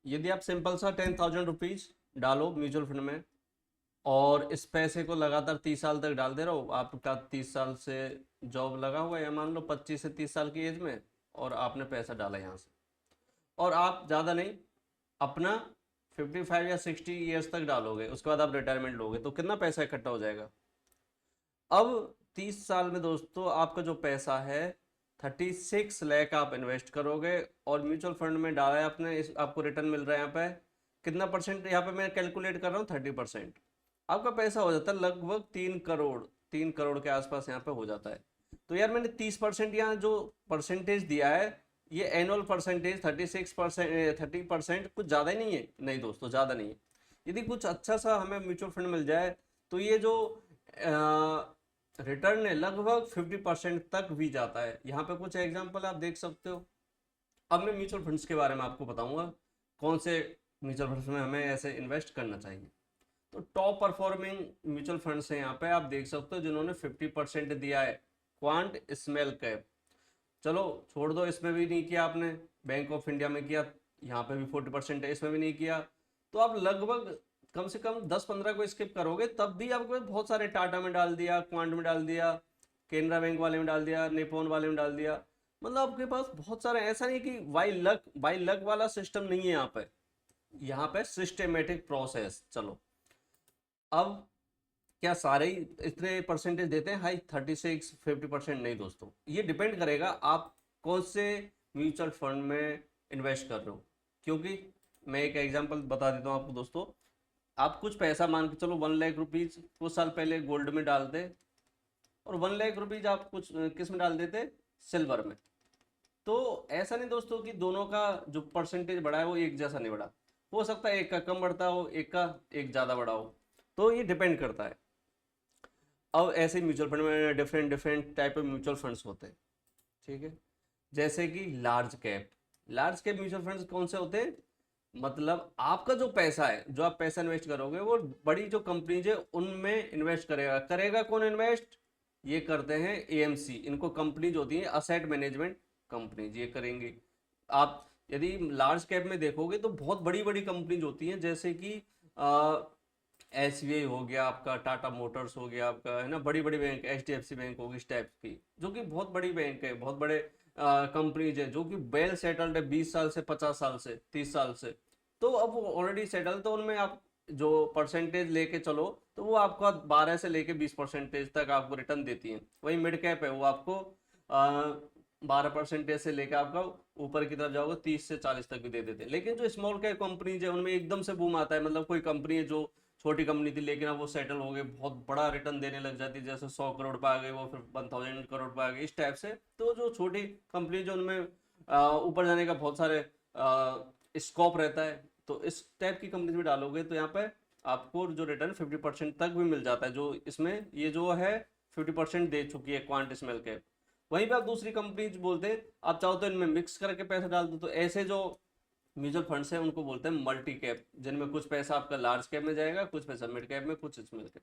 यदि आप सिंपल सा 10,000 रुपीज डालो म्यूचुअल फंड में और इस पैसे को लगातार 30 साल तक डालते रहो, आपका 30 साल से जॉब लगा हुआ है या मान लो 25 से 30 साल की एज में, और आपने पैसा डाला यहाँ से, और आप ज़्यादा नहीं, अपना 55 या 60 ईयर्स तक डालोगे, उसके बाद आप रिटायरमेंट लोगे, तो कितना पैसा इकट्ठा हो जाएगा। अब 30 साल में दोस्तों आपका जो पैसा है 36 लाख आप इन्वेस्ट करोगे, और म्यूचुअल फंड में डाला है आपने, इस आपको रिटर्न मिल रहा है यहाँ पे कितना परसेंट, यहाँ पे मैं कैलकुलेट कर रहा हूँ 30%। आपका पैसा हो जाता है लगभग 3 करोड़, 3 करोड़ के आसपास यहाँ पे हो जाता है। तो यार मैंने 30% यहाँ जो परसेंटेज दिया है, ये एनुअल परसेंटेज 36%, 30% कुछ ज़्यादा ही नहीं है, नहीं दोस्तों ज़्यादा नहीं है। यदि कुछ अच्छा सा हमें म्यूचुअल फंड मिल जाए तो ये जो रिटर्न है लगभग 50% तक भी जाता है। यहाँ पे कुछ एग्जांपल आप देख सकते हो। अब मैं म्यूचुअल फंड्स के बारे में आपको बताऊंगा कौन से म्यूचुअल फंड्स में हमें ऐसे इन्वेस्ट करना चाहिए। तो टॉप परफॉर्मिंग म्यूचुअल फंड्स हैं यहाँ पे आप देख सकते हो जिन्होंने 50% दिया है। क्वांट स्मॉल कैप, चलो छोड़ दो, इसमें भी नहीं किया आपने, बैंक ऑफ इंडिया में किया, यहाँ पे भी 40% है, इसमें भी नहीं किया, तो आप लगभग कम से कम 10-15 को स्किप करोगे, तब भी आपको बहुत सारे टाटा में डाल दिया, क्वांट में डाल दिया, केनरा बैंक वाले में डाल दिया, निपॉन वाले में डाल दिया, मतलब आपके पास बहुत सारे, ऐसा नहीं कि बाई लक वाला सिस्टम नहीं है यहाँ पे, यहाँ पे सिस्टेमेटिक प्रोसेस। चलो अब क्या सारे ही इतने परसेंटेज देते हैं हाई, 36-50% नहीं दोस्तों, ये डिपेंड करेगा आप कौन से म्यूचुअल फंड में इन्वेस्ट कर रहे हो। क्योंकि मैं एक एग्जांपल बता देता हूँ आपको दोस्तों, आप कुछ पैसा मान के चलो 1 लाख रुपीज कुछ साल पहले गोल्ड में डालते, और 1 लाख रुपीज आप कुछ किस में डाल देते, सिल्वर में। तो ऐसा नहीं दोस्तों कि दोनों का जो परसेंटेज बढ़ा है वो एक जैसा नहीं बढ़ा, हो सकता है एक का कम बढ़ता हो, एक ज़्यादा बढ़ा हो, तो ये डिपेंड करता है। अब ऐसे म्यूचुअल फंड में different different type of mutual funds होते हैं, ठीक है। जैसे कि लार्ज कैप म्यूचुअल फंड्स कौन से होते हैं, मतलब आपका जो पैसा है, जो आप पैसा इन्वेस्ट करोगे वो बड़ी जो कंपनीज है उनमें इन्वेस्ट करेगा। करेगा कौन इन्वेस्ट, ये करते हैं एएमसी, इनको कंपनीज होती है असेट मैनेजमेंट कंपनीज, ये करेंगे। आप यदि लार्ज कैप में देखोगे तो बहुत बड़ी बड़ी कंपनीज होती हैं, जैसे कि एसबीआई हो गया आपका, टाटा मोटर्स हो गया आपका, है ना, बड़ी बड़ी बैंक, एचडीएफसी बैंक होगी इस टाइप की, जो कि बहुत बड़ी बैंक है, बहुत बड़े कंपनीज है, जो कि वेल सेटल्ड है 20 साल से, 50 साल से, 30 साल से। तो अब वो ऑलरेडी सेटल, तो उनमें आप जो परसेंटेज लेके चलो तो वो आपका 12 से लेके 20% तक आपको रिटर्न देती है। वही मिड कैप है वो आपको 12% से लेकर आपका ऊपर की तरफ जाओगे 30 से 40 तक भी दे देते हैं। लेकिन जो स्मॉल कैप कंपनीज है उनमें एकदम से बूम आता है, मतलब कोई कंपनी है जो छोटी कंपनी थी लेकिन अब वो सेटल हो गए, बहुत बड़ा रिटर्न देने लग जाती है, जैसे 100 करोड़ पे आ गए वो, फिर 1000 करोड़ पे आ गए, इस टाइप से। तो जो छोटी कंपनी जो उनमें ऊपर जाने का बहुत सारे स्कोप रहता है, तो इस टाइप की कंपनी में डालोगे तो यहाँ पे आपको जो रिटर्न 50% तक भी मिल जाता है, जो इसमें ये जो है 50% दे चुकी है क्वांट स्मॉल कैप। वहीं पे आप दूसरी कंपनी बोलते हैं आप चाहो तो इनमें मिक्स करके पैसा डाल दो, तो ऐसे जो म्यूचुअल फंड्स हैं उनको बोलते हैं मल्टी कैप, जिनमें कुछ पैसा आपका लार्ज कैप में जाएगा, कुछ पैसा मिड कैप में, कुछ स्मॉल कैप।